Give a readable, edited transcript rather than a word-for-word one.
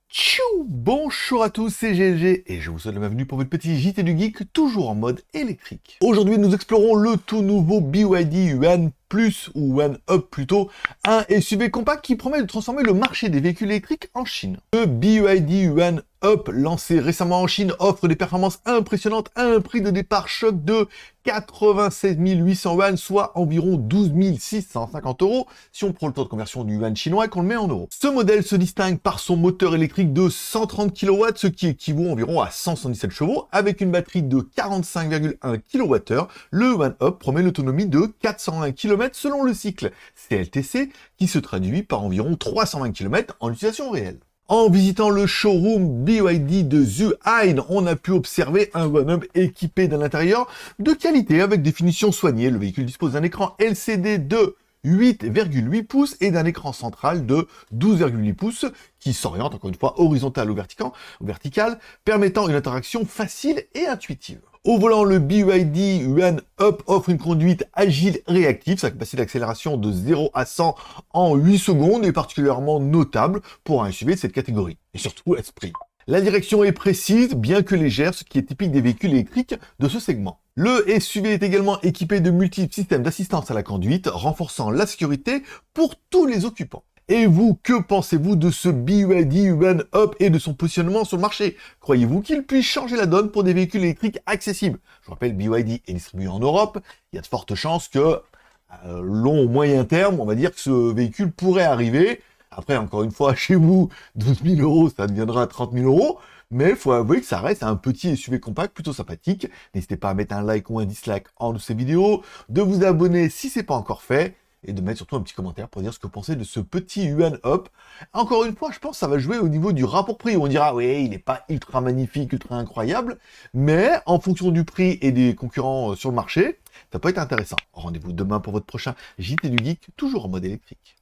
Tchou. Bonjour à tous, c'est GLG et je vous souhaite la bienvenue pour votre petit JT du Geek, toujours en mode électrique. Aujourd'hui, nous explorons le tout nouveau BYD One Plus ou One Up plutôt, un SUV compact qui promet de transformer le marché des véhicules électriques en Chine. Le BYD One Up, lancé récemment en Chine, offre des performances impressionnantes à un prix de départ choc de 96 800 yuan, soit environ 12 650 euros, si on prend le taux de conversion du yuan chinois et qu'on le met en euros. Ce modèle se distingue par son moteur électrique de 130 kW, ce qui équivaut environ à 177 chevaux, avec une batterie de 45,1 kWh. Le One Up promet une autonomie de 420 km selon le cycle CLTC, qui se traduit par environ 320 km en utilisation réelle. En visitant le showroom BYD de Zhuhai, on a pu observer un One Up équipé d'un intérieur de qualité avec des finitions soignées. Le véhicule dispose d'un écran LCD de 8,8 pouces et d'un écran central de 12,8 pouces qui s'oriente encore une fois horizontal ou vertical, permettant une interaction facile et intuitive. Au volant, le BYD One Up offre une conduite agile réactive. Sa capacité d'accélération de 0 à 100 en 8 secondes est particulièrement notable pour un SUV de cette catégorie. Et surtout, esprit. La direction est précise, bien que légère, ce qui est typique des véhicules électriques de ce segment. Le SUV est également équipé de multiples systèmes d'assistance à la conduite, renforçant la sécurité pour tous les occupants. Et vous, que pensez-vous de ce BYD One Up et de son positionnement sur le marché? Croyez-vous qu'il puisse changer la donne pour des véhicules électriques accessibles? Je rappelle, BYD est distribué en Europe, il y a de fortes chances que, long ou moyen terme, on va dire que ce véhicule pourrait arriver. Après, encore une fois, chez vous, 12 000 euros, ça deviendra 30 000 euros. Mais il faut avouer que ça reste un petit SUV compact plutôt sympathique. N'hésitez pas à mettre un like ou un dislike en dessous de ces vidéos, de vous abonner si ce n'est pas encore fait, et de mettre surtout un petit commentaire pour dire ce que vous pensez de ce petit One Up. Encore une fois, je pense que ça va jouer au niveau du rapport prix. On dira, oui, il n'est pas ultra magnifique, ultra incroyable, mais en fonction du prix et des concurrents sur le marché, ça peut être intéressant. Rendez-vous demain pour votre prochain JT du Geek, toujours en mode électrique.